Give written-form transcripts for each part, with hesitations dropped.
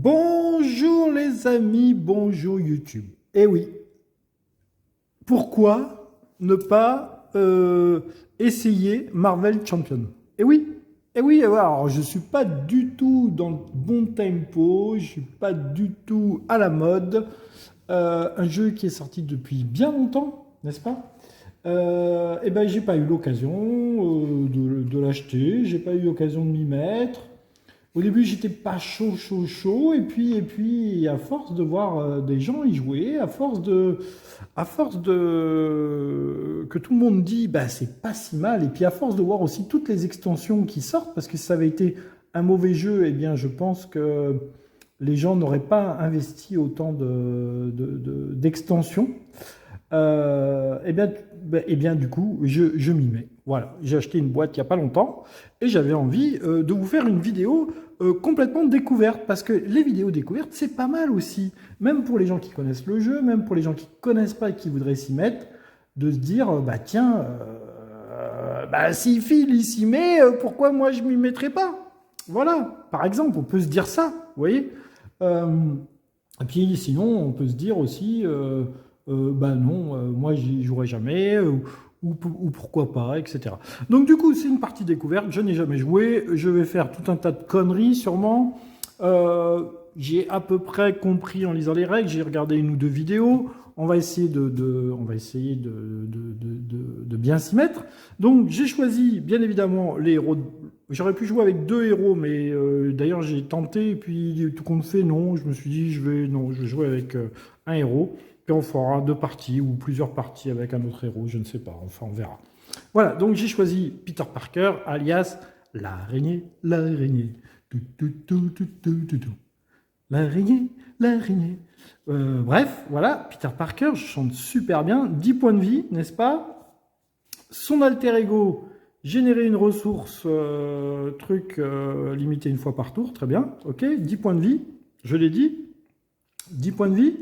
Bonjour les amis, bonjour YouTube. Eh oui, pourquoi ne pas essayer Marvel Champion? Eh oui, alors je suis pas du tout dans le bon tempo, je suis pas du tout à la mode. Un jeu qui est sorti depuis bien longtemps, n'est-ce pas? Eh ben j'ai pas eu l'occasion de l'acheter, j'ai pas eu l'occasion de m'y mettre. Au début, j'étais pas chaud, et puis, à force de voir des gens y jouer, à force de que tout le monde dit, bah c'est pas si mal, et puis à force de voir aussi toutes les extensions qui sortent, parce que si ça avait été un mauvais jeu, eh bien, je pense que les gens n'auraient pas investi autant d'extensions. Eh bien, du coup, je m'y mets. Voilà, j'ai acheté une boîte il n'y a pas longtemps et j'avais envie de vous faire une vidéo complètement découverte parce que les vidéos découvertes, c'est pas mal aussi. Même pour les gens qui connaissent le jeu, même pour les gens qui ne connaissent pas et qui voudraient s'y mettre, de se dire, bah tiens, si Phil il s'y met, pourquoi moi je m'y mettrais pas? Voilà, par exemple, on peut se dire ça, vous voyez. Euh, et puis sinon, on peut se dire aussi, bah non, moi j'y jouerai jamais, ou pourquoi pas, etc. Donc du coup, c'est une partie découverte, je n'ai jamais joué, je vais faire tout un tas de conneries sûrement. Euh, j'ai à peu près compris en lisant les règles, j'ai regardé une ou deux vidéos, on va essayer de bien s'y mettre. Donc j'ai choisi bien évidemment les héros. J'aurais pu jouer avec deux héros, mais d'ailleurs j'ai tenté, et puis tout compte fait, non, je me suis dit, non, je vais jouer avec un héros, puis on fera deux parties ou plusieurs parties avec un autre héros, je ne sais pas, enfin on verra. Voilà, donc j'ai choisi Peter Parker, alias l'araignée, l'araignée, tout. L'araignée, l'araignée. Bref, voilà, Peter Parker, je chante super bien, 10 points de vie, n'est-ce pas? Son alter ego, générer une ressource, limité une fois par tour, très bien, ok, 10 points de vie, je l'ai dit, 10 points de vie.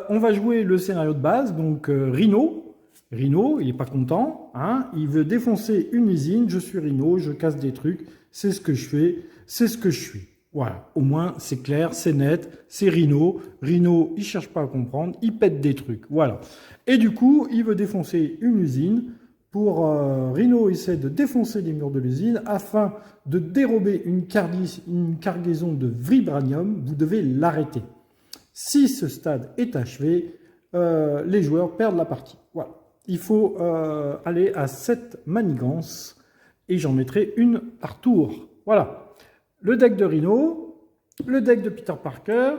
On va jouer le scénario de base, donc Rhino. Rhino, il n'est pas content, hein, il veut défoncer une usine, je suis Rhino, je casse des trucs, c'est ce que je fais, c'est ce que je suis. Voilà, au moins c'est clair, c'est net, c'est Rhino. Rhino, il cherche pas à comprendre, il pète des trucs, voilà. Et du coup, il veut défoncer une usine. Rhino essaie de défoncer les murs de l'usine afin de dérober une cargaison de vibranium. Vous devez l'arrêter. Si ce stade est achevé, les joueurs perdent la partie. Voilà. Il faut aller à 7 manigances et j'en mettrai une par tour. Voilà. Le deck de Rhino, le deck de Peter Parker.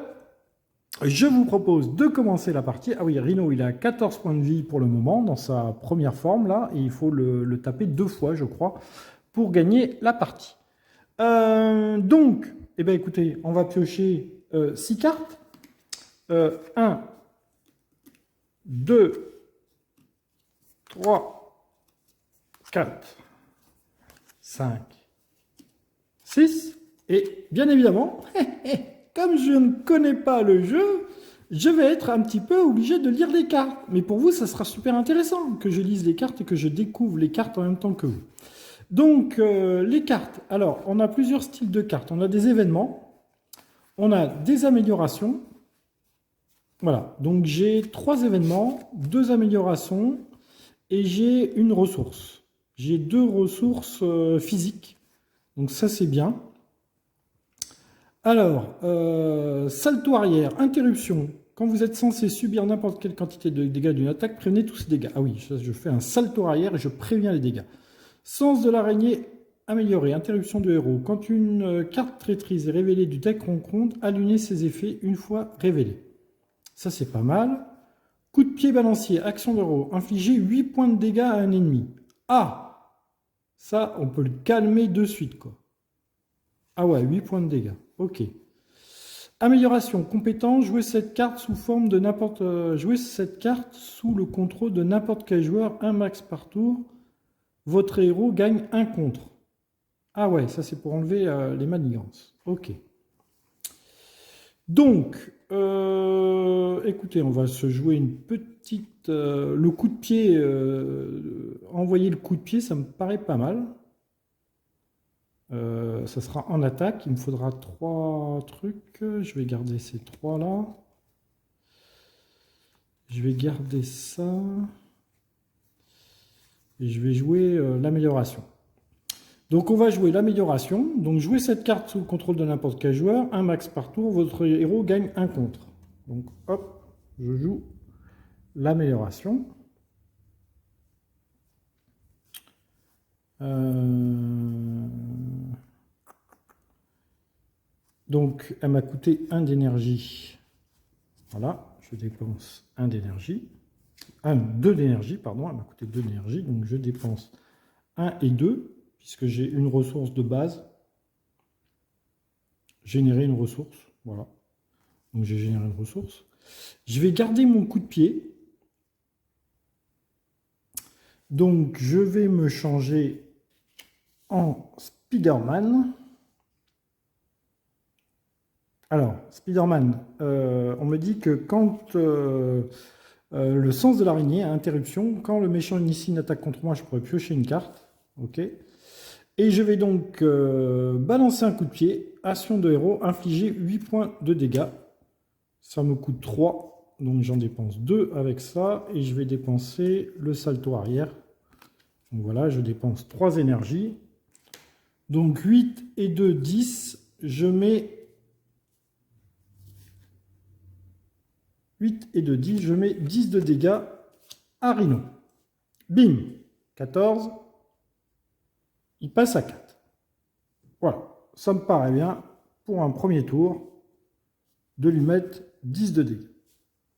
Je vous propose de commencer la partie. Ah oui, Rhino, il a 14 points de vie pour le moment dans sa première forme là, et il faut le taper 2 fois, je crois, pour gagner la partie. Donc, eh bien, écoutez, on va piocher 6 cartes. 1, 2, 3, 4, 5, 6. Et bien évidemment, comme je ne connais pas le jeu, je vais être un petit peu obligé de lire les cartes. Mais pour vous, ça sera super intéressant que je lise les cartes et que je découvre les cartes en même temps que vous. Donc, les cartes. Alors, on a plusieurs styles de cartes. On a des événements, on a des améliorations. Voilà, donc j'ai 3 événements, 2 améliorations et j'ai une ressource. J'ai 2 ressources physiques, donc ça c'est bien. Alors, salto arrière, interruption. Quand vous êtes censé subir n'importe quelle quantité de dégâts d'une attaque, prévenez tous ces dégâts. Ah oui, je fais un salto arrière et je préviens les dégâts. Sens de l'araignée amélioré, interruption de héros. Quand une carte traîtrise est révélée du deck rencontre, allumez ses effets une fois révélés. Ça, c'est pas mal. Coup de pied balancier, action d'euro. Infliger 8 points de dégâts à un ennemi. Ah! Ça, on peut le calmer de suite, quoi. Ah ouais, 8 points de dégâts. Ok. Amélioration, compétence, jouer cette carte sous forme de n'importe... jouer cette carte sous le contrôle de n'importe quel joueur, un max par tour. Votre héros gagne un contre. Ah ouais, ça c'est pour enlever les manigances. Ok. Donc, écoutez, on va se jouer une petite... le coup de pied, envoyer le coup de pied, ça me paraît pas mal. Ça sera en attaque. Il me faudra 3 trucs. Je vais garder ces 3 là. Je vais garder ça. Et je vais jouer l'amélioration. Donc on va jouer l'amélioration. Donc jouer cette carte sous le contrôle de n'importe quel joueur. Un max par tour. Votre héros gagne un contre. Donc hop, je joue l'amélioration. Donc elle m'a coûté 1 d'énergie. Voilà, je dépense 1 d'énergie. 2 d'énergie, pardon, elle m'a coûté 2 d'énergie. Donc je dépense 1 et 2, puisque j'ai une ressource de base. Générer une ressource, voilà. Donc j'ai généré une ressource. Je vais garder mon coup de pied. Donc je vais me changer en Spider-Man. Alors, Spider-Man, on me dit que quand le sens de l'araignée a interruption, quand le méchant initie une attaque contre moi, je pourrais piocher une carte. Ok. Et je vais donc balancer un coup de pied. Action de héros, infliger 8 points de dégâts. Ça me coûte 3, donc j'en dépense 2 avec ça. Et je vais dépenser le salto arrière. Donc voilà, je dépense 3 énergies. Donc 8 et 2, 10. Je mets 8 et 2, 10. Je mets 10 de dégâts à Rhino. Bim, 14. Il passe à 4. Voilà, ça me paraît bien pour un premier tour de lui mettre 10 de dégâts.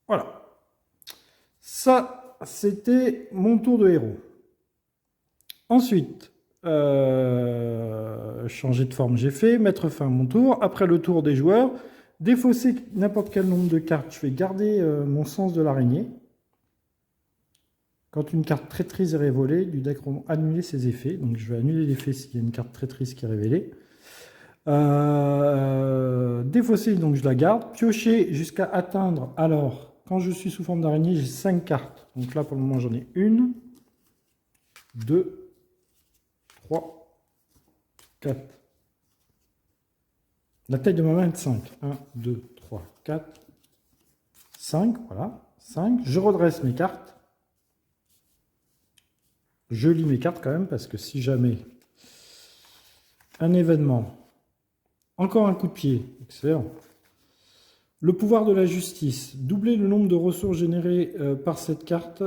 Voilà. Ça, c'était mon tour de héros. Ensuite, changer de forme, j'ai fait. Mettre fin à mon tour. Après le tour des joueurs, défausser n'importe quel nombre de cartes. Je vais garder mon sens de l'araignée. Quand une carte traîtrise est révélée, du deck annuler ses effets. Donc je vais annuler l'effet s'il y a une carte traîtrise qui est révélée. Défausser, donc je la garde. Piocher jusqu'à atteindre. Alors, quand je suis sous forme d'araignée, j'ai 5 cartes. Donc là, pour le moment, j'en ai 1, 2, 3, 4. La taille de ma main est de 5. 1, 2, 3, 4, 5. Voilà, 5. Je redresse mes cartes. Je lis mes cartes quand même, parce que si jamais un événement, encore un coup de pied, excellent. Le pouvoir de la justice, doubler le nombre de ressources générées par cette carte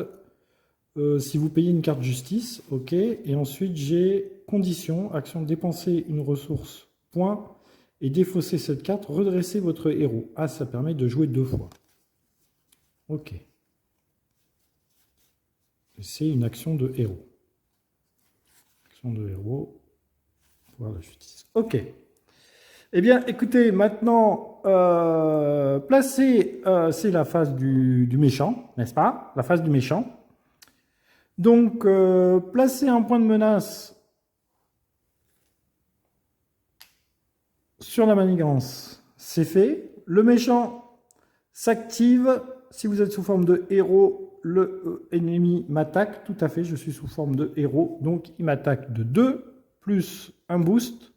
si vous payez une carte justice, ok. Et ensuite j'ai condition, action dépenser une ressource, point, et défausser cette carte, redresser votre héros. Ah, ça permet de jouer 2 fois. Ok. C'est une action de héros. De héros, pouvoir de justice. Ok. Eh bien, écoutez, maintenant, c'est la phase du méchant, n'est-ce pas? La phase du méchant. Donc, placer un point de menace sur la manigance, c'est fait. Le méchant s'active. Si vous êtes sous forme de héros, le ennemi m'attaque. Tout à fait, je suis sous forme de héros. Donc, il m'attaque de 2, plus un boost.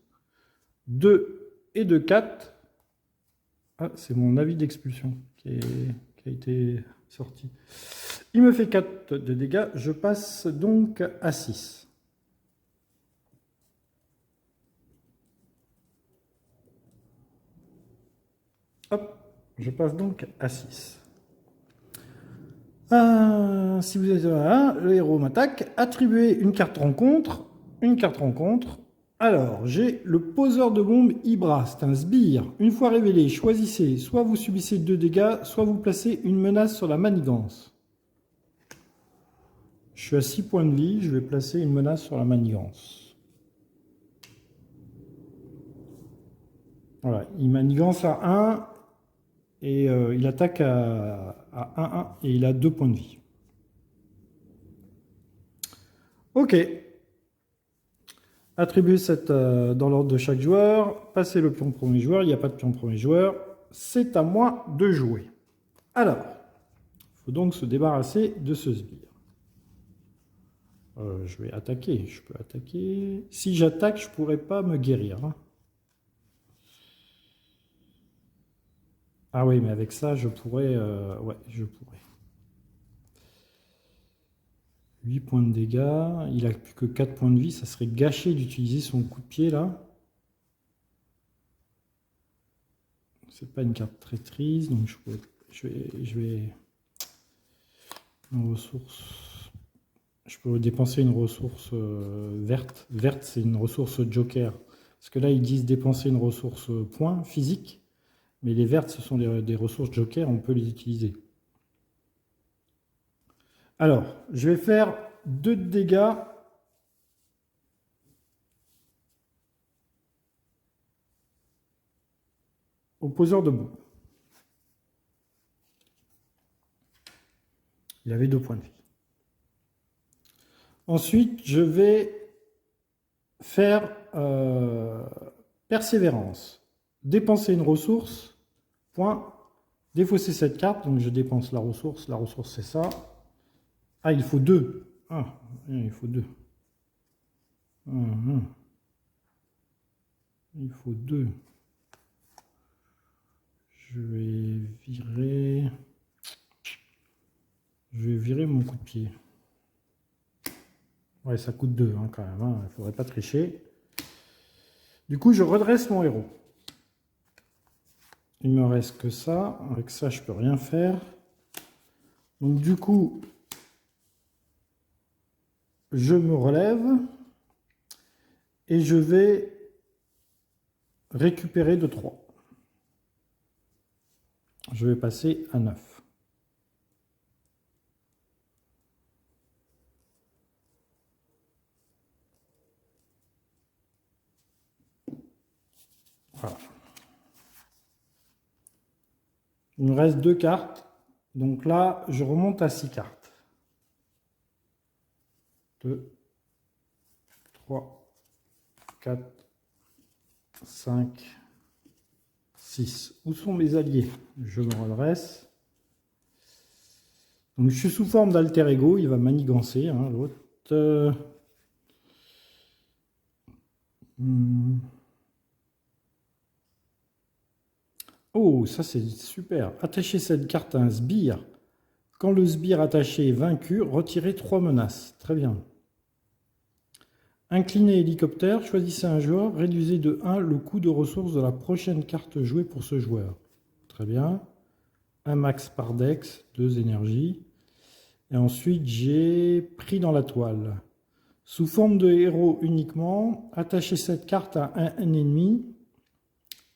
2 et de 4. Ah, c'est mon avis d'expulsion qui a été sorti. Il me fait 4 de dégâts. Je passe donc à 6. Hop, je passe donc à 6. Si vous êtes le héros m'attaque, attribuez une carte rencontre. Une carte rencontre. Alors, j'ai le poseur de bombe Ibra, c'est un sbire. Une fois révélé, choisissez, soit vous subissez 2 dégâts, soit vous placez une menace sur la manigance. Je suis à 6 points de vie, je vais placer une menace sur la manigance. Voilà, il manigance à 1 et il attaque à 1-1 et il a 2 points de vie. Ok. Attribuer cette dans l'ordre de chaque joueur. Passer le pion premier joueur. Il n'y a pas de pion premier joueur. C'est à moi de jouer. Alors, il faut donc se débarrasser de ce sbire. Je vais attaquer. Je peux attaquer. Si j'attaque, je pourrais pas me guérir, hein. Ah oui, mais avec ça, je pourrais... ouais, je pourrais. 8 points de dégâts. Il a plus que 4 points de vie. Ça serait gâché d'utiliser son coup de pied, là. C'est pas une carte traîtrise, donc je vais... Une ressource... Je peux dépenser une ressource verte. Verte, c'est une ressource joker. Parce que là, ils disent dépenser une ressource point physique. Mais les vertes, ce sont des ressources joker, on peut les utiliser. Alors, je vais faire 2 dégâts. Au poseur de boue. Il avait 2 points de vie. Ensuite, je vais faire persévérance. Dépenser une ressource, point, défausser cette carte, donc je dépense la ressource c'est ça. Ah, il faut 2. Ah, il faut 2. Il faut 2. Je vais virer mon coup de pied. Ouais, ça coûte 2 hein, quand même, hein. Il ne faudrait pas tricher. Du coup, je redresse mon héros. Il me reste que ça. Avec ça, je peux rien faire. Donc du coup, je me relève et je vais récupérer de 3. Je vais passer à 9. Voilà. Il me reste 2 cartes. Donc là, je remonte à 6 cartes. 2, 3, 4, 5, 6. Où sont mes alliés? Je me redresse. Donc je suis sous forme d'alter ego. Il va manigancer, hein, l'autre. Oh, ça c'est super. Attachez cette carte à un sbire. Quand le sbire attaché est vaincu, retirez 3 menaces. Très bien. Inclinez hélicoptère, choisissez un joueur, réduisez de 1 le coût de ressources de la prochaine carte jouée pour ce joueur. Très bien. Un max par dex, 2 énergies. Et ensuite, j'ai pris dans la toile. Sous forme de héros uniquement, attachez cette carte à un ennemi.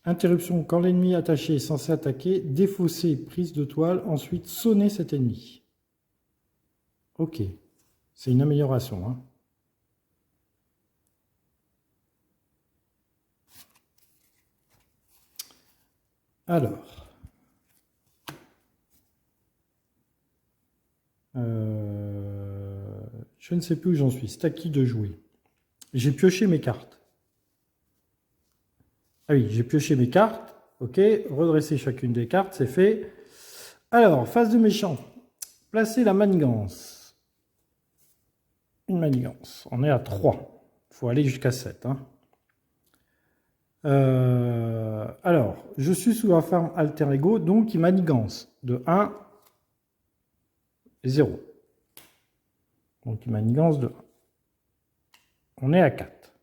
Interruption, quand l'ennemi attaché est censé attaquer, défausser prise de toile, ensuite sonner cet ennemi. Ok, c'est une amélioration, hein. Alors, je ne sais plus où j'en suis, c'est à qui de jouer. J'ai pioché mes cartes. Ah oui, j'ai pioché mes cartes. Ok, redresser chacune des cartes, c'est fait. Alors, phase de méchant. Placez la manigance. Une manigance. On est à 3. Il faut aller jusqu'à 7. Hein. Alors, je suis sous la forme alter ego, donc il manigance de 1 et 0. Donc il manigance de 1. On est à 4.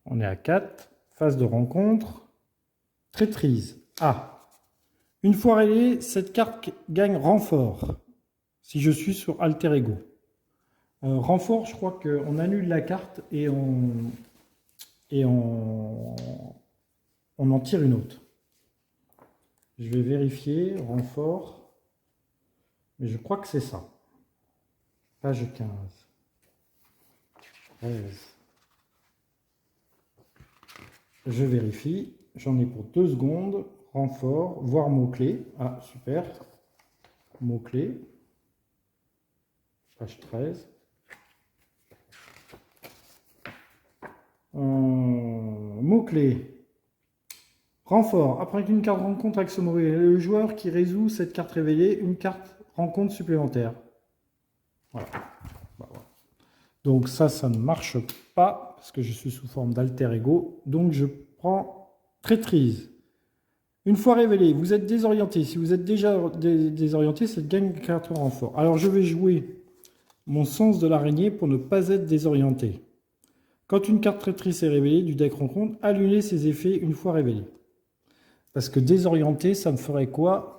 On est à 4. Phase de rencontre. Traîtrise. Ah. Une fois réglée, cette carte gagne renfort. Si je suis sur alter ego. Renfort, je crois qu'on annule la carte et on en tire une autre. Je vais vérifier, renfort, mais je crois que c'est ça. Page 15. 13. Je vérifie, j'en ai pour 2 secondes. Renfort, voir mots-clés. Ah, super. Mots-clés. Page 13. Mots-clés. Renfort. Après qu'une carte rencontre avec ce mot-clé, le joueur qui résout cette carte révélée, une carte rencontre supplémentaire. Voilà. Bah, voilà. Donc ça ne marche pas, parce que je suis sous forme d'alter ego. Donc je prends traîtrise. Une fois révélé, vous êtes désorienté. Si vous êtes déjà désorienté, c'est gagne 4 renforts. Alors je vais jouer mon sens de l'araignée pour ne pas être désorienté. Quand une carte traîtrise est révélée du deck rencontre, annulez ses effets une fois révélés. Parce que désorienté, ça me ferait quoi?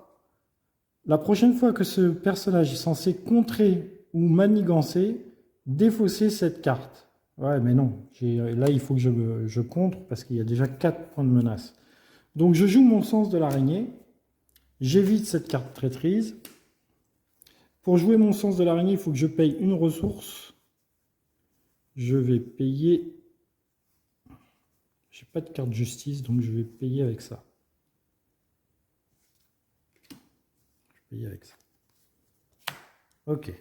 La prochaine fois que ce personnage est censé contrer ou manigancer, défausser cette carte. Ouais, mais non. Là, il faut que je contre parce qu'il y a déjà 4 points de menace. Donc, je joue mon sens de l'araignée. J'évite cette carte traîtrise. Pour jouer mon sens de l'araignée, il faut que je paye une ressource. Je vais payer... J'ai pas de carte justice, donc je vais payer avec ça. Avec ça. Ok.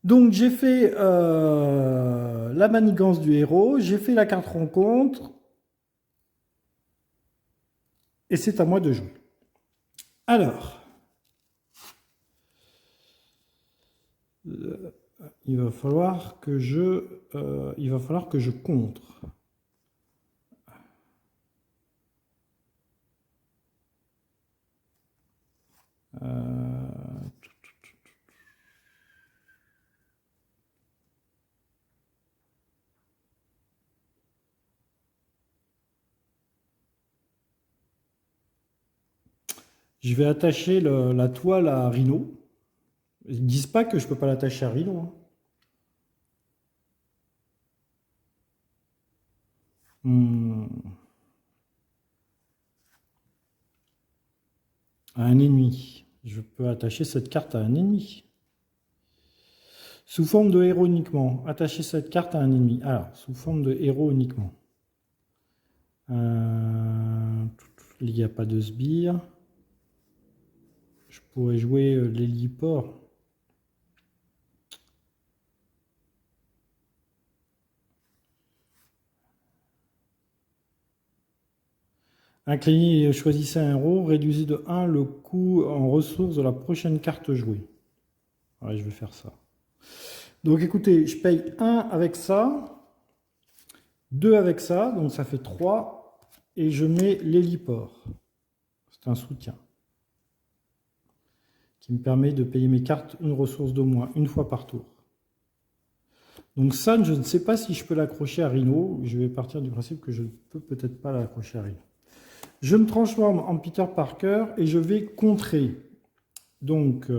Donc j'ai fait la manigance du héros, j'ai fait la carte rencontre, et c'est à moi de jouer. Alors, il va falloir que je contre. Je vais attacher la toile à Rhino. Ils ne disent pas que je ne peux pas l'attacher à Rhino. Hein. À un ennemi. Je peux attacher cette carte à un ennemi. Sous forme de héros uniquement. Attacher cette carte à un ennemi. Alors, sous forme de héros uniquement. Il n'y a pas de sbire. Je pourrais jouer l'héliport. Incliné, choisissez un héros. Réduisez de 1 le coût en ressources de la prochaine carte jouée. Ouais, je vais faire ça. Donc écoutez, je paye 1 avec ça. 2 avec ça. Donc ça fait 3. Et je mets l'héliport. C'est un soutien. Qui me permet de payer mes cartes une ressource de moins, une fois par tour. Donc ça, je ne sais pas si je peux l'accrocher à Rhino. Je vais partir du principe que je ne peux peut-être pas l'accrocher à Rhino. Je me transforme en Peter Parker et je vais contrer. Donc,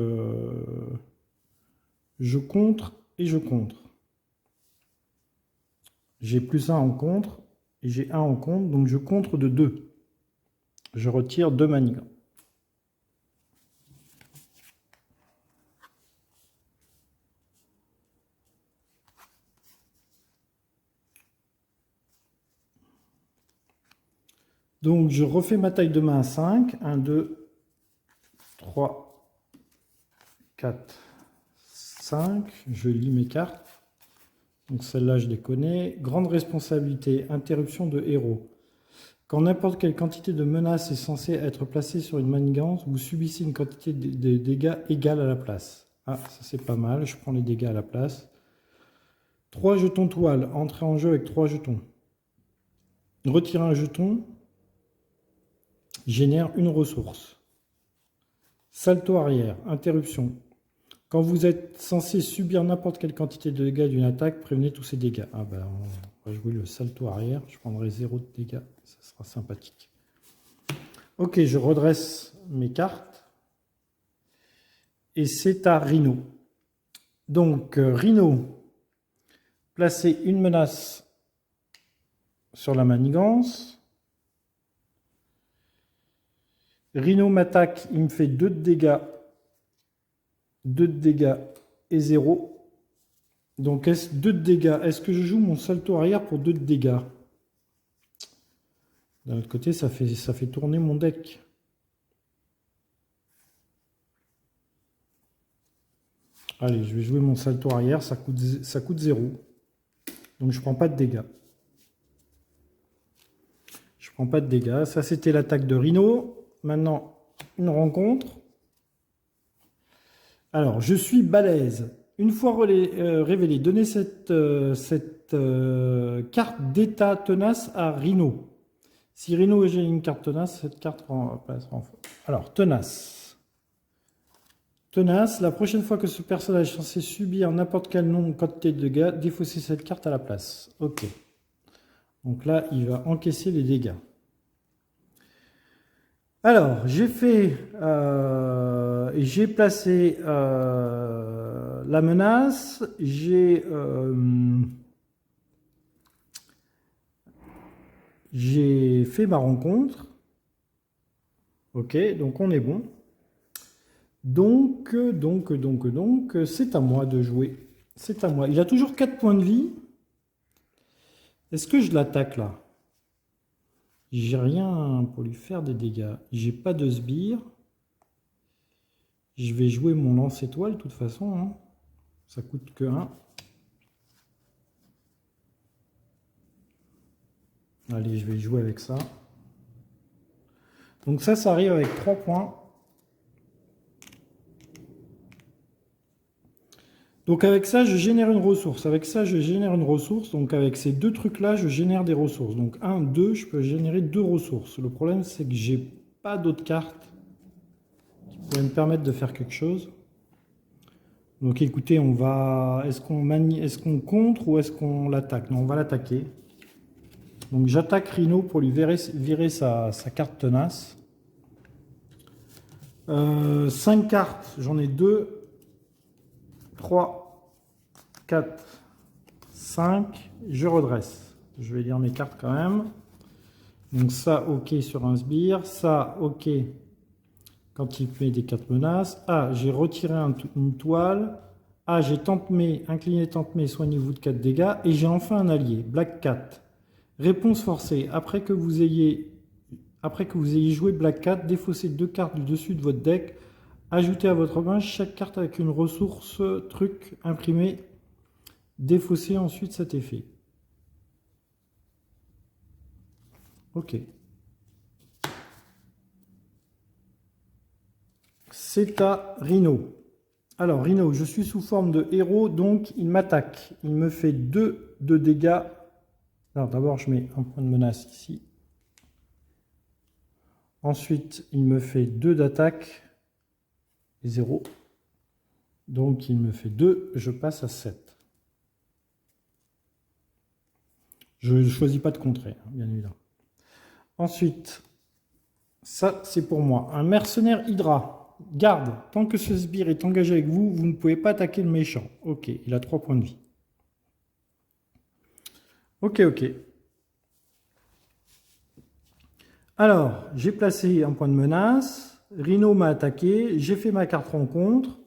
je contre et je contre. J'ai plus 1 en contre et j'ai 1 en contre, donc je contre de 2. Je retire 2 manigances. Donc, je refais ma taille de main à 5. 1, 2, 3, 4, 5. Je lis mes cartes. Donc, celle-là, je les connais. Grande responsabilité, interruption de héros. Quand n'importe quelle quantité de menace est censée être placée sur une manigance, vous subissez une quantité de dégâts égale à la place. Ah, ça c'est pas mal. Je prends les dégâts à la place. 3 jetons toile. Entrez en jeu avec 3 jetons. Retirer un jeton génère une ressource. Salto arrière, interruption. Quand vous êtes censé subir n'importe quelle quantité de dégâts d'une attaque, prévenez tous ces dégâts. Ah ben, on va jouer le salto arrière. Je prendrai 0 de dégâts. Ça sera sympathique. Ok, je redresse mes cartes. Et c'est à Rhino. Donc, Rhino, placez une menace sur la manigance. Rhino m'attaque, il me fait 2 de dégâts. 2 de dégâts et 0. Donc 2 de dégâts. Est-ce que je joue mon salto arrière pour 2 de dégâts? D'un autre côté, ça fait tourner mon deck. Allez, je vais jouer mon salto arrière, ça coûte 0. Donc je prends pas de dégâts. Je prends pas de dégâts. Ça, c'était l'attaque de Rhino. Maintenant, une rencontre. Alors, je suis balèze. Une fois révélé, donnez cette carte d'état tenace à Rhino. Si Rhino j'ai une carte tenace, cette carte passera en faux. Alors, tenace. Tenace, la prochaine fois que ce personnage est censé subir n'importe quel nombre de quantité de dégâts, défaussez cette carte à la place. Ok. Donc là, il va encaisser les dégâts. Alors, j'ai placé la menace, j'ai fait ma rencontre. Ok, donc on est bon. Donc, c'est à moi de jouer. C'est à moi. Il a toujours 4 points de vie. Est-ce que je l'attaque là? J'ai rien pour lui faire des dégâts. J'ai pas de sbire. Je vais jouer mon lance-étoile de toute façon. Hein. Ça coûte que 1. Allez, je vais jouer avec ça. Donc ça arrive avec 3 points. Donc avec ça, je génère une ressource. Avec ça, je génère une ressource. Donc avec ces deux trucs-là, je génère des ressources. Donc 1, 2, je peux générer 2 ressources. Le problème, c'est que j'ai pas d'autres cartes qui pourraient me permettre de faire quelque chose. Donc écoutez, on va... Est-ce qu'on contre ou est-ce qu'on l'attaque? Non, on va l'attaquer. Donc j'attaque Rhino pour lui virer sa carte tenace. 5 cartes, j'en ai 2. 3, 4, 5, je redresse. Je vais lire mes cartes quand même. Donc ça, ok sur un sbire. Ça, ok quand il met des 4 menaces. Ah, j'ai retiré une toile. Ah, j'ai incliné, tente-mais, soignez-vous de 4 dégâts. Et j'ai enfin un allié, Black Cat. Réponse forcée. Après que vous ayez joué Black Cat, défaussez 2 cartes du dessus de votre deck. Ajoutez à votre main chaque carte avec une ressource truc imprimée. Défaussez ensuite cet effet. Ok. C'est à Rhino. Alors Rhino, je suis sous forme de héros, donc il m'attaque. Il me fait 2 de dégâts. Alors d'abord je mets un point de menace ici. Ensuite il me fait 2 d'attaque. 0. Donc il me fait 2, je passe à 7. Je ne choisis pas de contrer, bien évidemment. Ensuite, ça c'est pour moi. Un mercenaire Hydra. Garde, tant que ce sbire est engagé avec vous, vous ne pouvez pas attaquer le méchant. Ok, il a 3 points de vie. Ok. Alors, j'ai placé un point de menace. Rhino m'a attaqué. J'ai fait ma carte rencontre.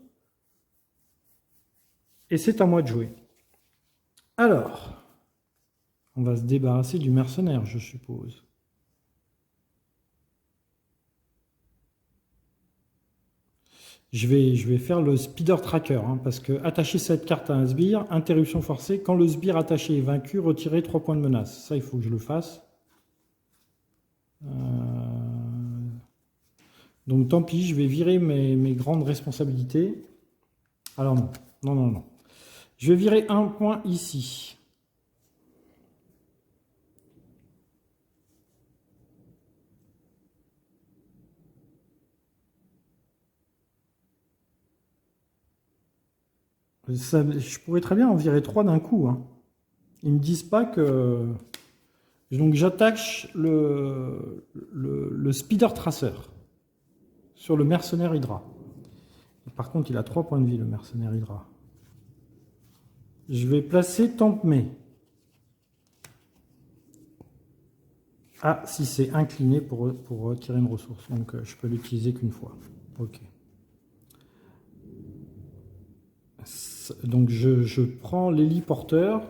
Et c'est à moi de jouer. Alors, on va se débarrasser du mercenaire, je suppose. Je vais faire le speeder tracker, hein, parce que attacher cette carte à un sbire, interruption forcée, quand le sbire attaché est vaincu, retirez 3 points de menace. Ça, il faut que je le fasse. Donc tant pis, je vais virer mes grandes responsabilités. Alors non. Je vais virer un point ici. Je pourrais très bien en virer 3 d'un coup. Hein. Ils ne me disent pas que... Donc j'attache le speeder tracer sur le mercenaire Hydra. Par contre, il a 3 points de vie, le mercenaire Hydra. Je vais placer Tempe-mais. Ah, si c'est incliné pour retirer une ressource. Donc je peux l'utiliser qu'une fois. Ok. Donc je prends l'héliporteur,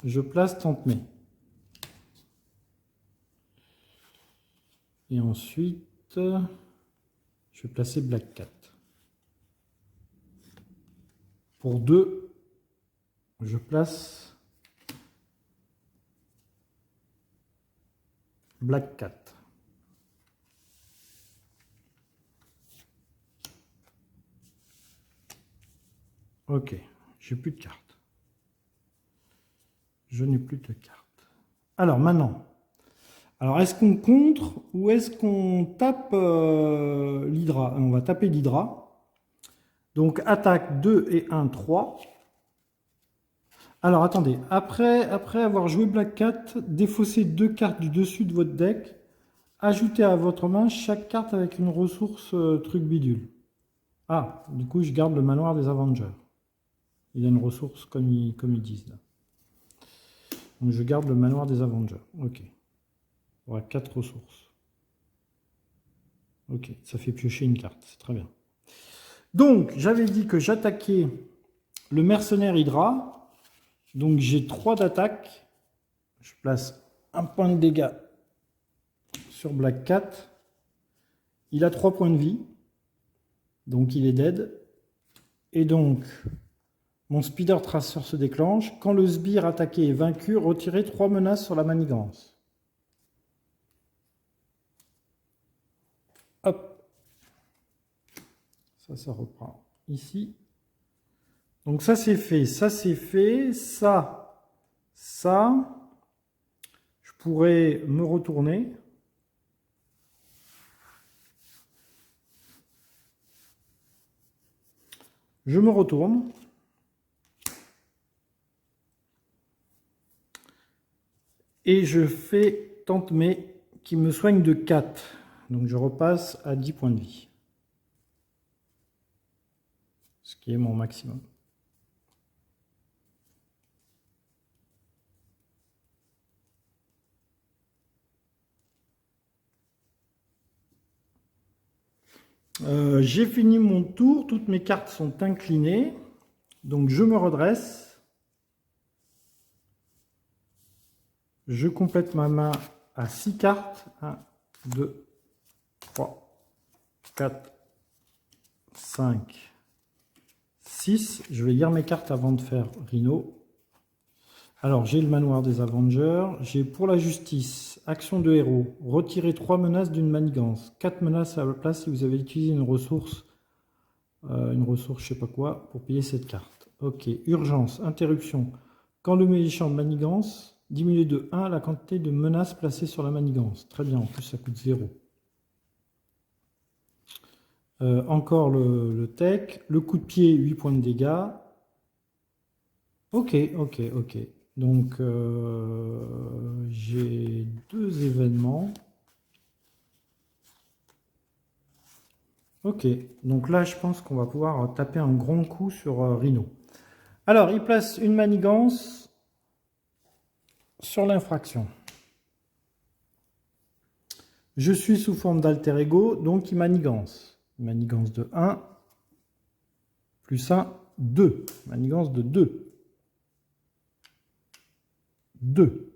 je place Tempe-mais. Et ensuite, je vais placer Black Cat. Pour 2, je place Black Cat. Ok, j'ai plus de cartes. Je n'ai plus de cartes. Alors maintenant, est-ce qu'on contre ou est-ce qu'on tape l'Hydra? On va taper l'Hydra. Donc attaque 2 et 1, 3. Alors attendez, après avoir joué Black Cat, défaussez 2 cartes du dessus de votre deck. Ajoutez à votre main chaque carte avec une ressource truc bidule. Ah, du coup je garde le manoir des Avengers. Il a une ressource comme ils disent là. Donc je garde le manoir des Avengers. Ok. Il y aura 4 ressources. Ok, ça fait piocher une carte, c'est très bien. Donc j'avais dit que j'attaquais le mercenaire Hydra. Donc j'ai 3 d'attaque. Je place un point de dégâts sur Black Cat. Il a 3 points de vie. Donc il est dead. Et donc, mon Speeder Tracer se déclenche. Quand le sbire attaqué est vaincu, retirez 3 menaces sur la manigance. Hop. Ça reprend ici. Donc ça c'est fait, ça c'est fait, ça. Je pourrais me retourner. Je me retourne. Et je fais Tante May qui me soigne de 4. Donc je repasse à 10 points de vie. Ce qui est mon maximum. J'ai fini mon tour, toutes mes cartes sont inclinées. Donc je me redresse. Je complète ma main à 6 cartes. 1, 2, 3, 4, 5, 6. Je vais lire mes cartes avant de faire Rhino. Alors, j'ai le manoir des Avengers. J'ai pour la justice, action de héros. Retirer 3 menaces d'une manigance. 4 menaces à la place si vous avez utilisé une ressource je sais pas quoi, pour payer cette carte. Ok, urgence, interruption. Quand le méchant manigance, diminuez de 1 la quantité de menaces placées sur la manigance. Très bien, en plus ça coûte 0. Encore le tech. Le coup de pied, 8 points de dégâts. Ok. Donc, j'ai 2 événements. Ok, donc là, je pense qu'on va pouvoir taper un grand coup sur Rhino. Alors, il place une manigance sur l'infraction. Je suis sous forme d'alter ego, donc il manigance. Manigance de 1, plus 1, 2. Manigance de 2. 2.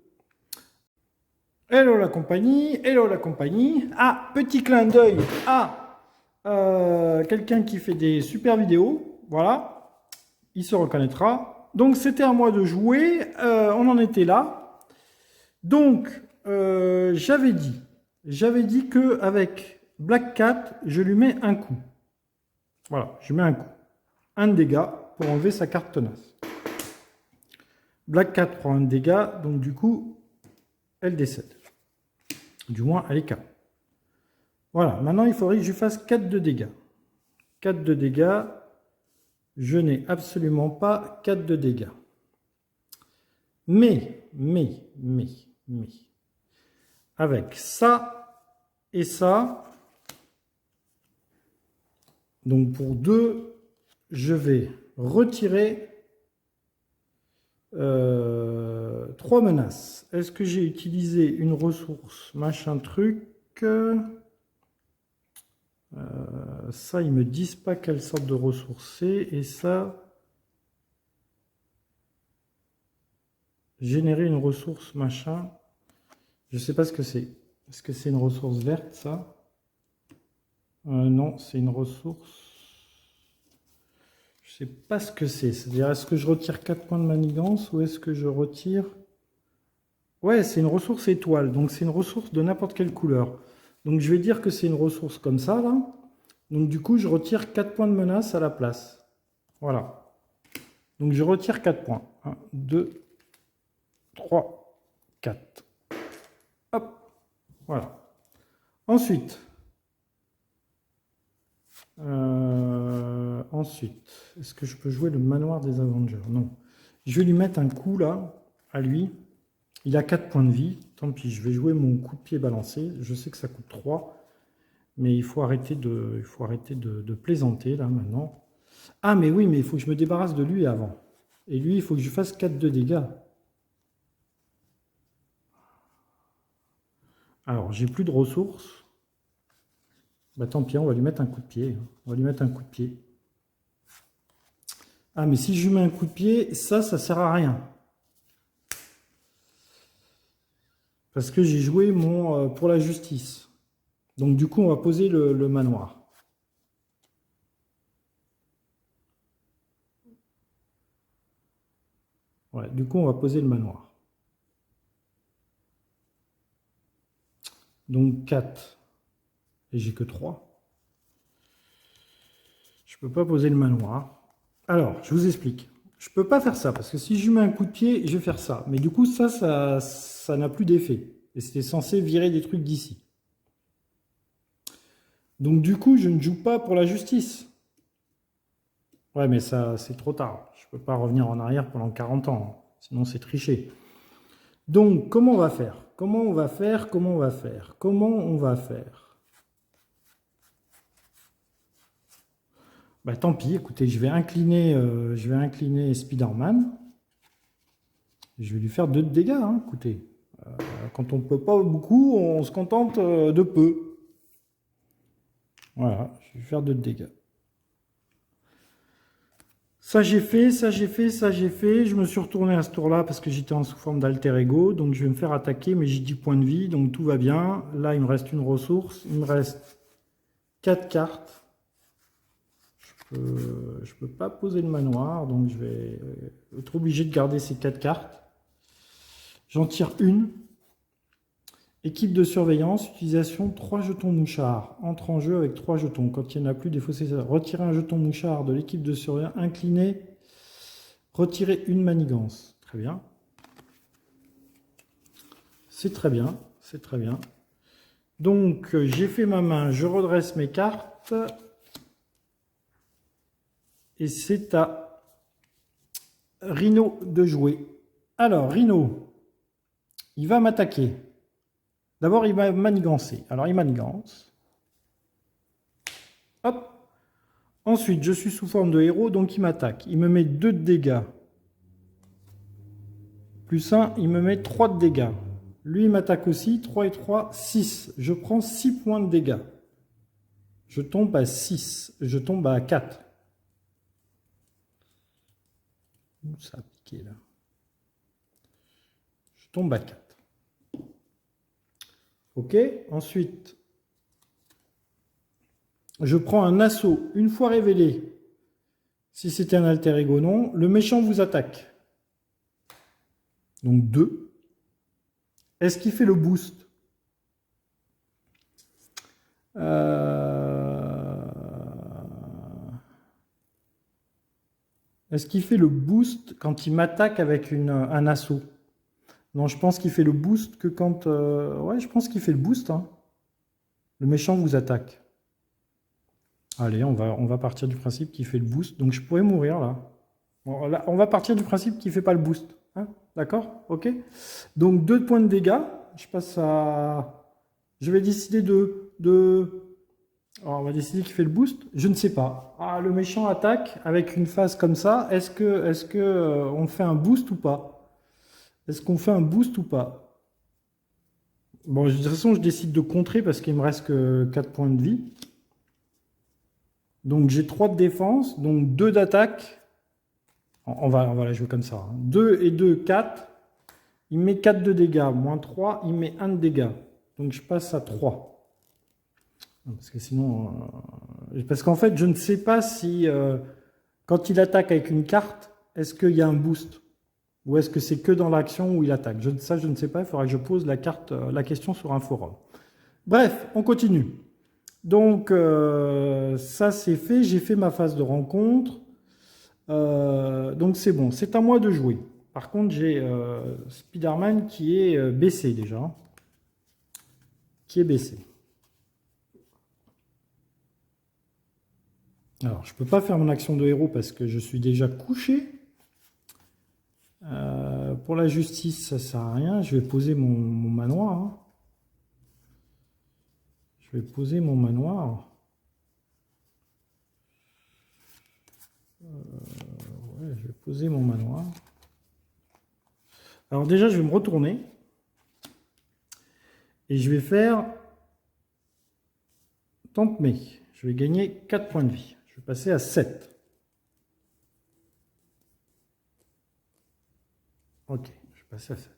Hello la compagnie, hello la compagnie. Ah, petit clin d'œil à quelqu'un qui fait des super vidéos. Voilà, il se reconnaîtra. Donc c'était à moi de jouer, on en était là. Donc j'avais dit que avec Black Cat, je lui mets un coup. Voilà, je mets un coup. Un dégât pour enlever sa carte tenace. Black Cat prend un dégât, donc du coup, elle décède. Du moins, elle est KO. Voilà, maintenant il faudrait que je fasse 4 de dégâts. 4 de dégâts. Je n'ai absolument pas 4 de dégâts. Mais, avec ça et ça, donc pour 2, je vais retirer 3 menaces. Est-ce que j'ai utilisé une ressource, machin truc? Ça, ils me disent pas quelle sorte de ressource c'est. Et ça, générer une ressource, machin. Je sais pas ce que c'est. Est-ce que c'est une ressource verte, ça? Non, c'est une ressource... Je sais pas ce que c'est. C'est-à-dire, est-ce que je retire 4 points de manigance ou est-ce que je retire... Ouais, c'est une ressource étoile. Donc, c'est une ressource de n'importe quelle couleur. Donc, je vais dire que c'est une ressource comme ça, là. Donc, du coup, je retire 4 points de menace à la place. Voilà. Donc je retire 4 points. 1, 2, 3, 4. Hop, voilà. Ensuite, est-ce que je peux jouer le manoir des Avengers? Non. Je vais lui mettre un coup là, à lui. Il a 4 points de vie. Tant pis, je vais jouer mon coup de pied balancé. Je sais que ça coûte 3. Mais il faut arrêter de plaisanter là maintenant. Ah mais oui, mais il faut que je me débarrasse de lui avant. Et lui, il faut que je fasse 4 de dégâts. Alors, j'ai plus de ressources. Bah tant pis, on va lui mettre un coup de pied. On va lui mettre un coup de pied. Ah mais si je lui mets un coup de pied, ça sert à rien. Parce que j'ai joué mon pour la justice. Donc du coup, on va poser le manoir. Ouais, du coup, on va poser le manoir. Donc 4. Et j'ai que 3. Je peux pas poser le manoir. Alors, je vous explique. Je peux pas faire ça, parce que si je lui mets un coup de pied, je vais faire ça. Mais du coup, ça n'a plus d'effet. Et c'était censé virer des trucs d'ici. Donc du coup, je ne joue pas pour la justice. Ouais, mais ça, c'est trop tard. Je peux pas revenir en arrière pendant 40 ans. Sinon, c'est tricher. Donc, comment on va faire? Comment on va faire? Comment on va faire? Comment on va faire? Bah tant pis, écoutez, je vais incliner Spider-Man. Je vais lui faire 2 de dégâts, hein, écoutez. Quand on ne peut pas beaucoup, on se contente de peu. Voilà, je vais lui faire 2 de dégâts. Ça j'ai fait, ça j'ai fait, ça j'ai fait. Je me suis retourné à ce tour-là parce que j'étais en sous forme d'alter ego. Donc je vais me faire attaquer, mais j'ai 10 points de vie, donc tout va bien. Là, il me reste une ressource. Il me reste 4 cartes. Je peux pas poser le manoir, donc je vais être obligé de garder ces 4 cartes. J'en tire une. Équipe de surveillance, utilisation 3 jetons mouchards. Entre en jeu avec 3 jetons. Quand il n'y en a plus, défausser ça. Retirer un jeton mouchard de l'équipe de surveillance. Incliner. Retirer une manigance. Très bien. C'est très bien. C'est très bien. Donc, j'ai fait ma main. Je redresse mes cartes. Et c'est à Rhino de jouer. Alors, Rhino, il va m'attaquer. D'abord, il va manigancer. Alors, il manigance. Hop. Ensuite, je suis sous forme de héros, donc il m'attaque. Il me met 2 de dégâts. Plus 1, il me met 3 de dégâts. Lui, il m'attaque aussi. 3 et 3, 6. Je prends 6 points de dégâts. Je tombe à 6. Je tombe à 4. Ça a piqué, là. Je tombe à 4. Ok, ensuite, je prends un assaut. Une fois révélé, si c'était un alter ego, non, le méchant vous attaque. Donc 2. Est-ce qu'il fait le boost? Est-ce qu'il fait le boost quand il m'attaque avec un assaut? Non, je pense qu'il fait le boost que quand... Ouais, je pense qu'il fait le boost. Hein. Le méchant vous attaque. Allez, on va partir du principe qu'il fait le boost. Donc je pourrais mourir là. Bon, là on va partir du principe qu'il ne fait pas le boost. Hein, d'accord? Ok. Donc 2 points de dégâts. Je passe à... Je vais décider Alors, on va décider qu'il fait le boost. Je ne sais pas. Ah, le méchant attaque avec une phase comme ça. Est-ce que on fait un boost ou pas? Est-ce qu'on fait un boost ou pas? Bon, de toute façon, je décide de contrer parce qu'il me reste que 4 points de vie. Donc, j'ai 3 de défense, donc 2 d'attaque. On va la jouer comme ça. 2 et 2, 4. Il met 4 de dégâts. Moins 3, il met 1 de dégâts. Donc, je passe à 3. Parce que sinon... Parce qu'en fait, je ne sais pas si... quand il attaque avec une carte, est-ce qu'il y a un boost? Ou est-ce que c'est que dans l'action où il attaque? Ça, je ne sais pas. Il faudra que je pose la question sur un forum. Bref, on continue. Donc, ça, c'est fait. J'ai fait ma phase de rencontre. Donc c'est bon, c'est à moi de jouer. Par contre, j'ai Spider-Man qui est baissé déjà. Qui est baissé. Alors, je peux pas faire mon action de héros parce que je suis déjà couché. Pour la justice, ça sert à rien. Je vais poser mon manoir. Hein. Je vais poser mon manoir. Ouais, je vais poser mon manoir. Alors déjà, je vais me retourner. Et je vais faire Tente-mais. Je vais gagner 4 points de vie. Je vais passer à 7. Ok, je vais passer à 7.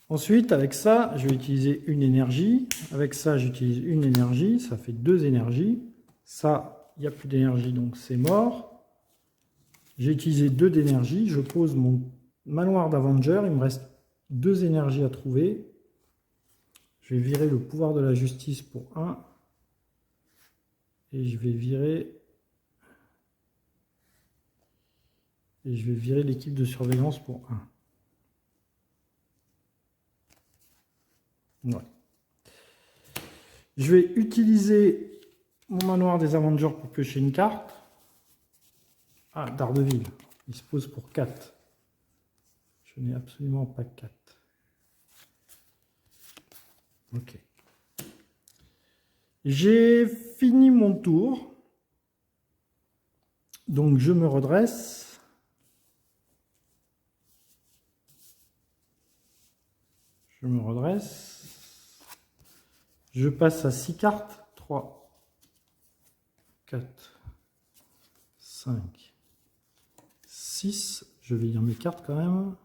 Ensuite, avec ça, je vais utiliser une énergie. Avec ça, j'utilise une énergie. Ça fait 2 énergies. Ça, il n'y a plus d'énergie, donc c'est mort. J'ai utilisé 2 d'énergie. Je pose mon manoir d'Avenger. Il me reste 2 énergies à trouver. Je vais virer le pouvoir de la justice pour 1. Et je vais virer... Et je vais virer l'équipe de surveillance pour 1. Ouais. Je vais utiliser mon manoir des Avengers pour piocher une carte. Ah, Daredevil. Il se pose pour 4. Je n'ai absolument pas 4. Ok. J'ai fini mon tour. Donc je me redresse. Je me redresse. Je passe à 6 cartes. 3, 4, 5, 6. Je vais lire mes cartes quand même.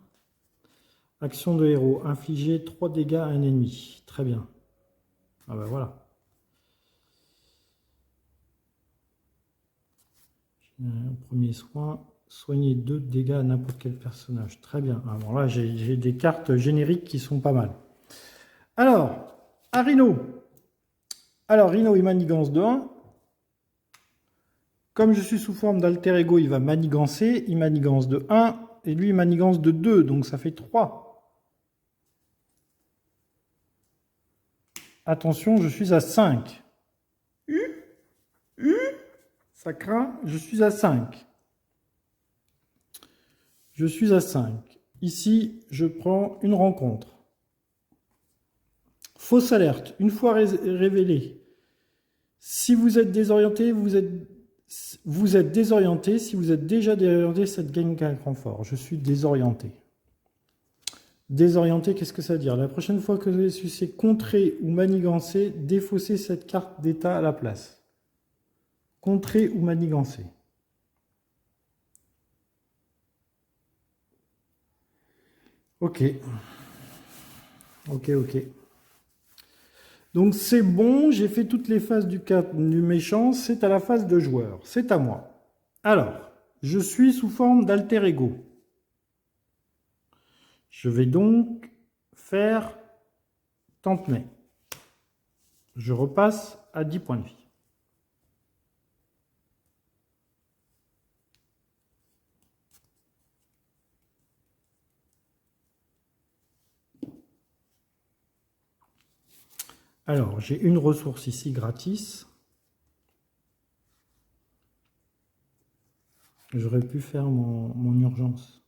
Action de héros. Infliger 3 dégâts à un ennemi. Très bien. Ah ben voilà. Premier soin. Soigner 2 dégâts à n'importe quel personnage. Très bien. Alors là, j'ai des cartes génériques qui sont pas mal. Alors, à Rhino. Alors, Rhino, il manigance de 1. Comme je suis sous forme d'alter ego, il va manigancer. Il manigance de 1. Et lui, il manigance de 2. Donc, ça fait 3. Attention, je suis à 5. Ça craint. Je suis à 5. Je suis à 5. Ici, je prends une rencontre. Fausse alerte. Une fois révélé, si vous êtes désorienté, vous êtes désorienté. Si vous êtes déjà désorienté, ça gagne un renfort. Je suis désorienté. Désorienté, qu'est-ce que ça veut dire? La prochaine fois que vous allez sucer, contrer ou manigancer, défausser cette carte d'état à la place. Contrer ou manigancer. Ok. Ok. Donc c'est bon, j'ai fait toutes les phases du méchant, c'est à la phase de joueur, c'est à moi. Alors, je suis sous forme d'alter ego. Je vais donc faire Tente-mais. Je repasse à 10 points de vie. Alors, j'ai une ressource ici gratis. J'aurais pu faire mon urgence.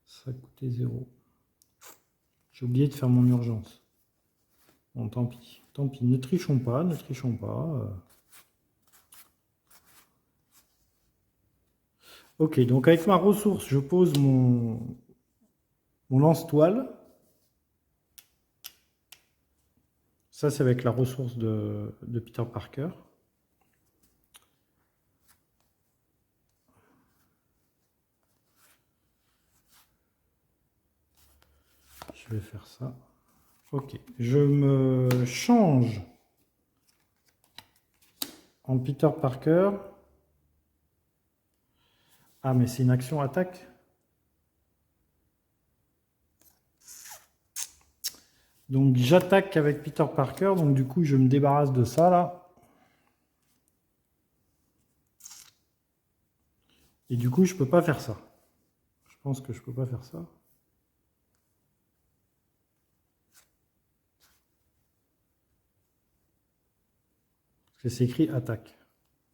Ça coûtait 0. J'ai oublié de faire mon urgence. Bon, tant pis. Tant pis, ne trichons pas, ne trichons pas. Ok, donc avec ma ressource, je pose mon lance-toile. Ça, c'est avec la ressource de Peter Parker. Je vais faire ça. Ok, je me change en Peter Parker. Ah, mais c'est une action attaque. Donc j'attaque avec Peter Parker, donc du coup je me débarrasse de ça là. Et du coup, je peux pas faire ça. Je pense que je peux pas faire ça. Parce que c'est écrit attaque.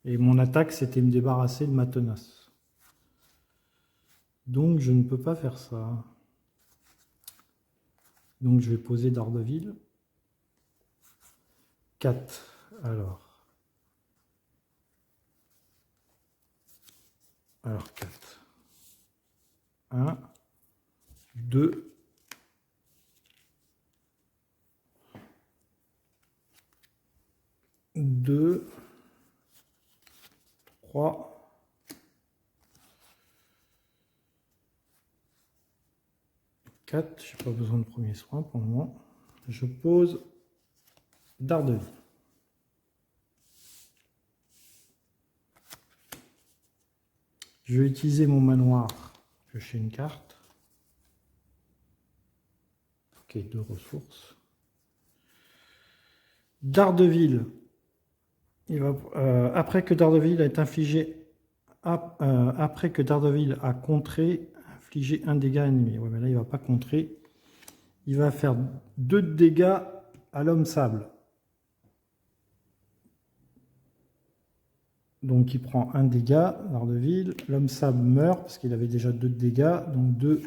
Et mon attaque, c'était me débarrasser de ma tenace. Donc, je ne peux pas faire ça. Donc, je vais poser Daredevil. 4. Alors 4. 1, 2, 2, 3, 4. Je n'ai pas besoin de premier soin pour le moment. Je pose Daredevil. Je vais utiliser mon manoir, piocher une carte. Ok, 2 ressources. Daredevil, il va, après que Daredevil est infligé, après que Daredevil a contré, infligé un dégât ennemi. Ouais, mais là il va pas contrer. Il va faire 2 dégâts à l'homme sable. Donc il prend un dégât, Daredevil. L'homme sable meurt parce qu'il avait déjà 2 dégâts. Donc 2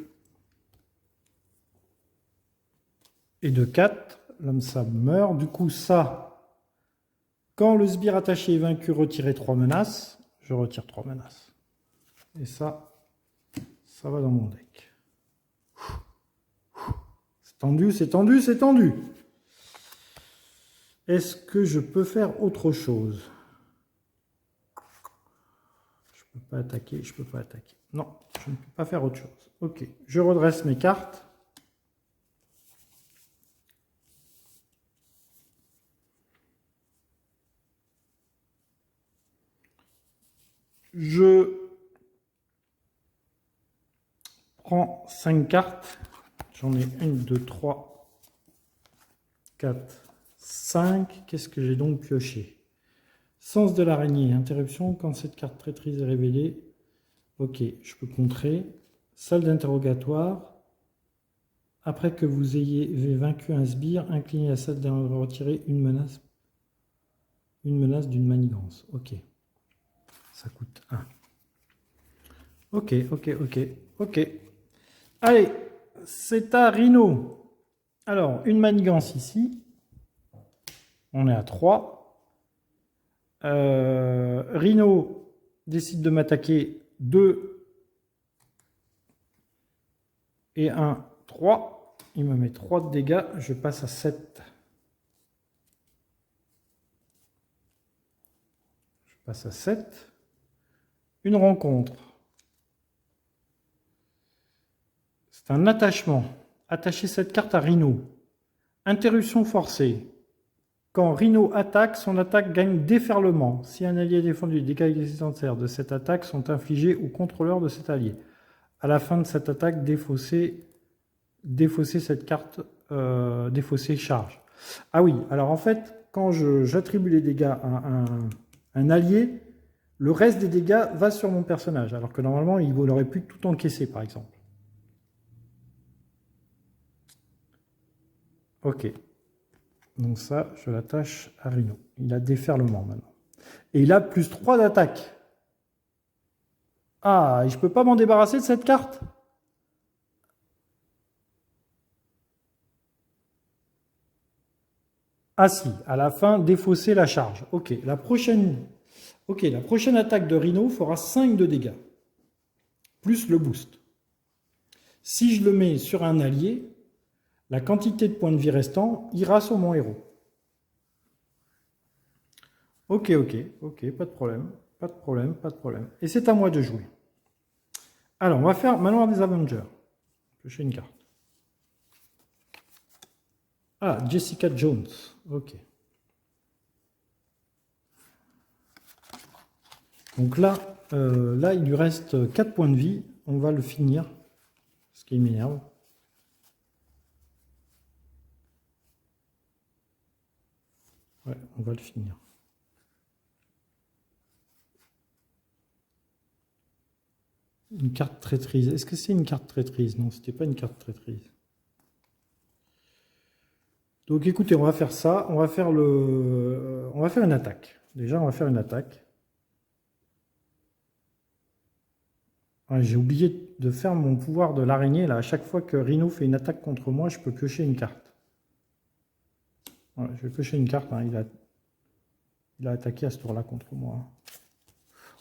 et 2, 4. L'homme sable meurt. Du coup, ça, quand le sbire attaché est vaincu, retirez 3 menaces. Je retire 3 menaces. Et ça va dans mon deck. C'est tendu, c'est tendu, c'est tendu. Est-ce que je peux faire autre chose? Je peux pas attaquer, je peux pas attaquer. Non, je ne peux pas faire autre chose. Ok, je redresse mes cartes. Je prends 5 cartes. J'en ai 1, 2, 3, 4, 5. Qu'est-ce que j'ai donc pioché? Sens de l'araignée. Interruption. Quand cette carte traîtrise est révélée. Ok, je peux contrer. Salle d'interrogatoire. Après que vous ayez vaincu un sbire, inclinez la salle d'interrogatoire, retirer une menace d'une manigance. Ok. Ça coûte 1. Ok, ok, ok, ok. Allez, c'est à Rhino. Alors, une manigance ici. On est à 3. Rhino décide de m'attaquer. 2 et 1, 3. Il me met 3 de dégâts. Je passe à 7. Je passe à 7. Une rencontre. C'est un attachement. Attachez cette carte à Rhino. Interruption forcée. Quand Rhino attaque, son attaque gagne déferlement. Si un allié est défendu, les dégâts existentiels de cette attaque sont infligés au contrôleur de cet allié. À la fin de cette attaque, défausser cette carte, défausser charge. Ah oui, alors en fait, quand j'attribue les dégâts à un allié, le reste des dégâts va sur mon personnage, alors que normalement, il aurait pu tout encaisser, par exemple. Ok. Donc ça, je l'attache à Rhino. Il a déferlement maintenant. Et il a plus 3 d'attaque. Ah, et je peux pas m'en débarrasser de cette carte? Ah si, à la fin, défausser la charge. Ok, la prochaine attaque de Rhino fera 5 de dégâts. Plus le boost. Si je le mets sur un allié, la quantité de points de vie restants ira sur mon héros. Ok, pas de problème. Pas de problème, pas de problème. Et c'est à moi de jouer. Alors, on va faire Manoir des Avengers. Piocher une carte. Ah, Jessica Jones. Ok. Donc là, il lui reste 4 points de vie. On va le finir. Ce qui m'énerve. Ouais, on va le finir. Une carte traîtrise. Est-ce que c'est une carte traîtrise? Non, c'était pas une carte traîtrise. Donc écoutez, on va faire ça. On va faire une attaque. Déjà, on va faire une attaque. Ouais, j'ai oublié de faire mon pouvoir de l'araignée. Là, à chaque fois que Rhino fait une attaque contre moi, je peux piocher une carte. Ouais, je vais piocher une carte. Hein. Il a attaqué à ce tour-là contre moi.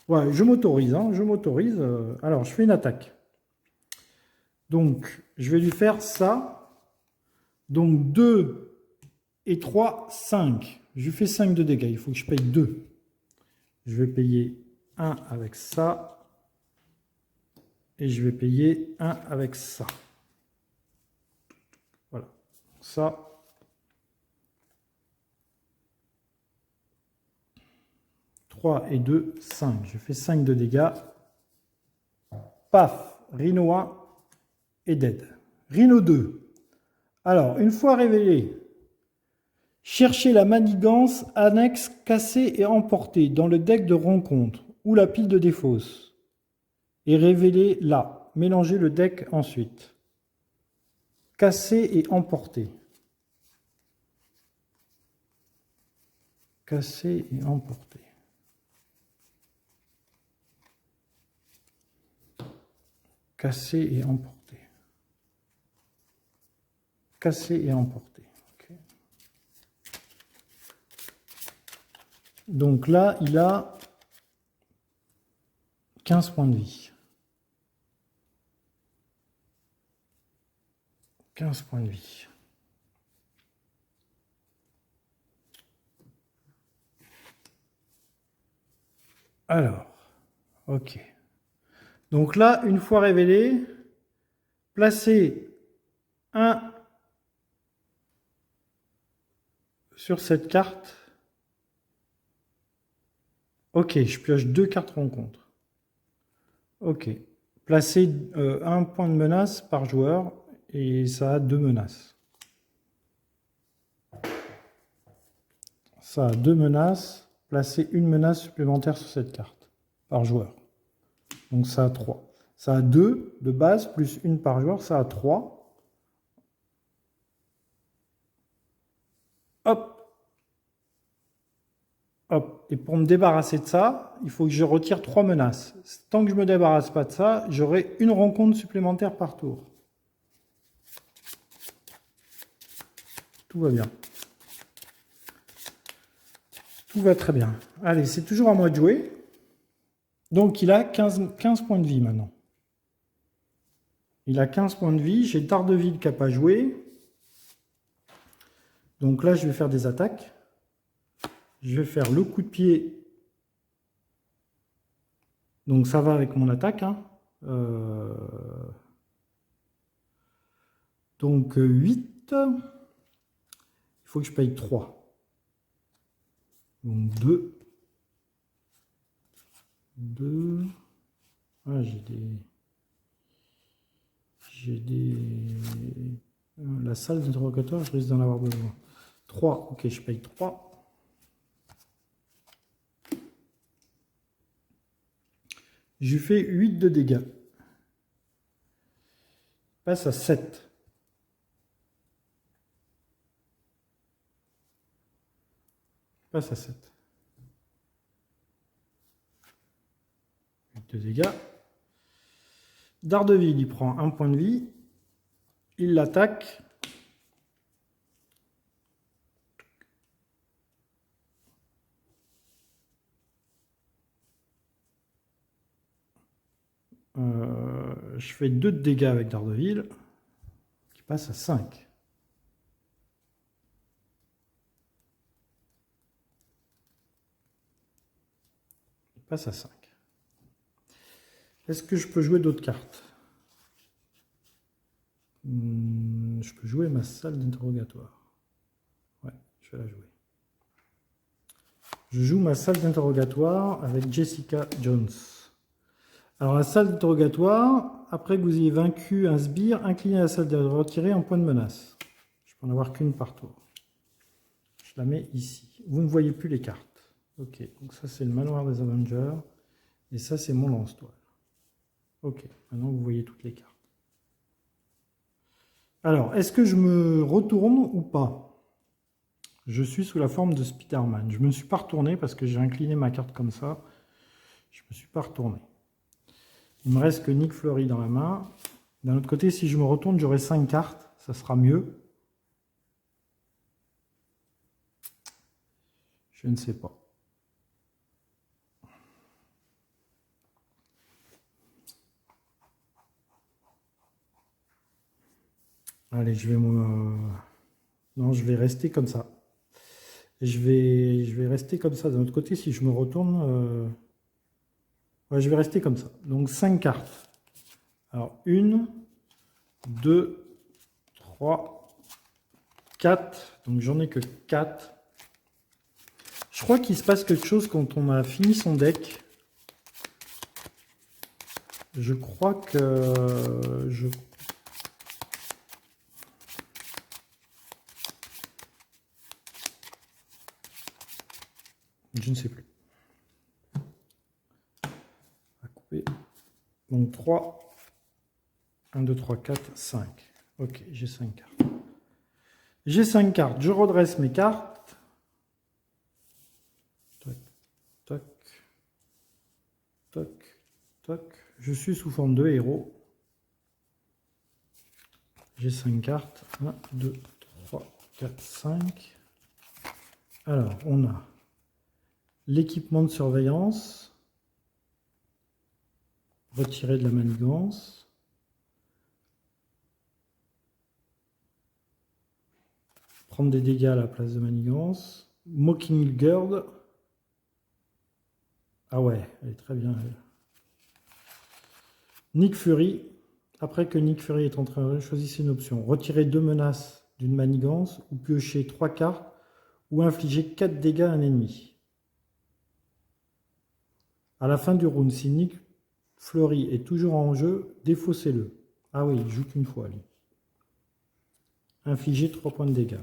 Ouais, je m'autorise. Hein, je m'autorise. Alors, je fais une attaque. Donc, je vais lui faire ça. Donc, 2 et 3, 5. Je lui fais 5 de dégâts. Il faut que je paye 2. Je vais payer 1 avec ça. Et je vais payer 1 avec ça. Voilà. Ça. Et 2, 5. Je fais 5 de dégâts. Paf. Rhino 1 est dead. Rhino 2. Alors, une fois révélé, cherchez la manigance annexe cassée et emportée dans le deck de rencontre ou la pile de défausse. Et révélez là. Mélangez le deck ensuite. Cassé et emporté. Cassé et emporté. Cassé et emporté. Cassé et emporté. Okay. Donc là, il a 15 points de vie. 15 points de vie. Alors, ok. Donc là, une fois révélé, placez un sur cette carte. Ok, je pioche 2 cartes rencontre. Ok. Placez un point de menace par joueur et ça a 2 menaces. Ça a 2 menaces. Placez une menace supplémentaire sur cette carte par joueur. Donc ça a 3. Ça a 2 de base, plus une par joueur, ça a 3. Hop. Hop. Et pour me débarrasser de ça, il faut que je retire 3 menaces. Tant que je ne me débarrasse pas de ça, j'aurai une rencontre supplémentaire par tour. Tout va bien. Tout va très bien. Allez, c'est toujours à moi de jouer. Donc il a 15 points de vie maintenant. Il a 15 points de vie. J'ai Daredevil qui n'a pas joué. Donc là, je vais faire des attaques. Je vais faire le coup de pied. Donc ça va avec mon attaque. Hein. Donc 8. Il faut que je paye 3. Donc 2. 2. Ah, j'ai des... La salle d'interrogatoire, je risque d'en avoir besoin. 3. Ok, je paye 3. Je lui fais 8 de dégâts. Il passe à 7. Il passe à 7. 8 de dégâts. Daredevil, il prend 1 point de vie. Il l'attaque. Je fais 2 de dégâts avec Daredevil, qui passe à 5. Il passe à 5. Est-ce que je peux jouer d'autres cartes? Je peux jouer ma salle d'interrogatoire. Ouais, je vais la jouer. Je joue ma salle d'interrogatoire avec Jessica Jones. Alors la salle d'interrogatoire, après que vous ayez vaincu un sbire, inclinez la salle de retirer un point de menace. Je peux en avoir qu'une par tour. Je la mets ici. Vous ne voyez plus les cartes. Ok, donc ça c'est le manoir des Avengers. Et ça c'est mon lance-toile. Ok, maintenant vous voyez toutes les cartes. Alors, est-ce que je me retourne ou pas? Je suis sous la forme de Spider-Man. Je ne me suis pas retourné parce que j'ai incliné ma carte comme ça. Je ne me suis pas retourné. Il me reste que Nick Fleury dans la main. D'un autre côté, si je me retourne, j'aurai 5 cartes. Ça sera mieux. Je ne sais pas. Allez, je vais non, je vais rester comme ça. Je vais rester comme ça. D'un autre côté, si je me retourne... Ouais, je vais rester comme ça. Donc 5 cartes. Alors 1, 2, 3, 4. Donc j'en ai que 4. Je crois qu'il se passe quelque chose quand on a fini son deck. Je crois que... Je ne sais plus. On va couper. Donc 3. 1, 2, 3, 4, 5. Ok, j'ai 5 cartes. J'ai 5 cartes. Je redresse mes cartes. Tac, tac, tac, tac. Je suis sous forme de héros. J'ai 5 cartes. 1, 2, 3, 4, 5. Alors, on a l'équipement de surveillance. Retirer de la manigance. Prendre des dégâts à la place de manigance. Mockingbird. Ah ouais, elle est très bien. Elle. Nick Fury. Après que Nick Fury est entré en jeu, choisissez une option. Retirer 2 menaces d'une manigance ou piocher 3 cartes ou infliger 4 dégâts à un ennemi. À la fin du round, si Nick Fleury est toujours en jeu, défaussez-le. Ah oui, il joue qu'une fois, lui. Infliger 3 points de dégâts.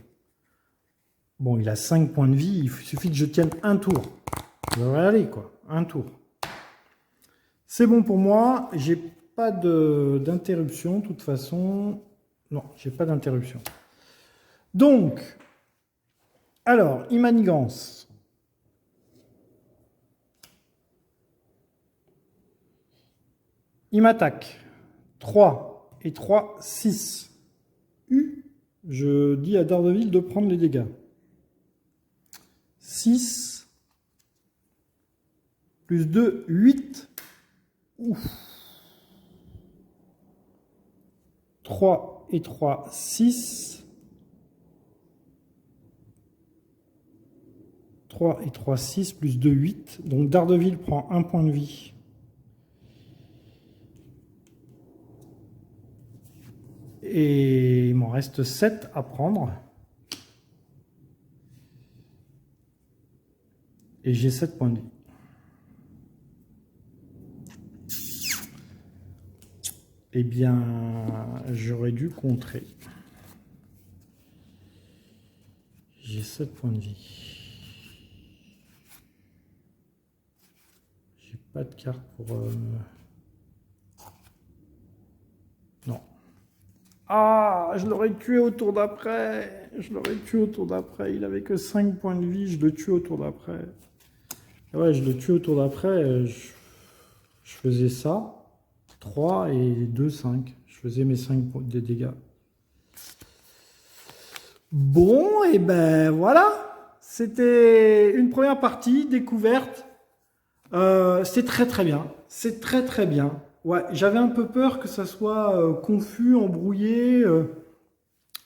Bon, il a 5 points de vie, il suffit que je tienne un tour. Ça devrait aller, quoi. Un tour. C'est bon pour moi, j'ai pas d'interruption, de toute façon. Non, j'ai pas d'interruption. Donc, alors, il manigance. Il m'attaque. 3 et 3, 6. Je dis à Daredevil de prendre les dégâts. 6 plus 2, 8. Ouf. 3 et 3, 6. 3 et 3, 6 plus 2, 8. Donc Daredevil prend 1 point de vie. Et il m'en reste 7 à prendre. Et j'ai 7 points de vie. Eh bien, j'aurais dû contrer. J'ai 7 points de vie. J'ai pas de carte pour... Non. Ah, je l'aurais tué au tour d'après. Je l'aurais tué au tour d'après. Il avait que 5 points de vie. Je le tue au tour d'après. Ouais, je le tue au tour d'après. Je faisais ça. 3 et 2, 5. Je faisais mes 5 points de dégâts. Bon, et ben voilà. C'était une première partie découverte. C'est très très bien. C'est très très bien. Ouais, j'avais un peu peur que ça soit confus, embrouillé.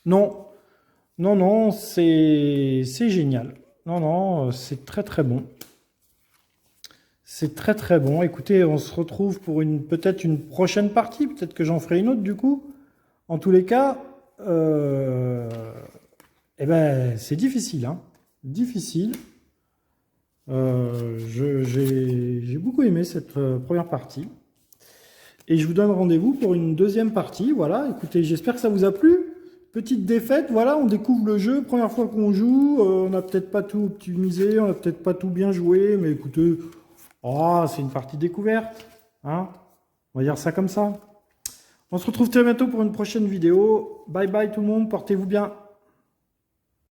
Non, non, non, c'est génial. Non, non, c'est très très bon. C'est très très bon. Écoutez, on se retrouve pour peut-être une prochaine partie. Peut-être que j'en ferai une autre du coup. En tous les cas, eh ben, c'est difficile, hein. Difficile. J'ai beaucoup aimé cette première partie. Et je vous donne rendez-vous pour une deuxième partie. Voilà, écoutez, j'espère que ça vous a plu. Petite défaite, voilà, on découvre le jeu, première fois qu'on joue. On n'a peut-être pas tout optimisé, on n'a peut-être pas tout bien joué, mais écoutez, oh, c'est une partie découverte. Hein, On va dire ça comme ça. On se retrouve très bientôt pour une prochaine vidéo. Bye bye tout le monde, portez-vous bien.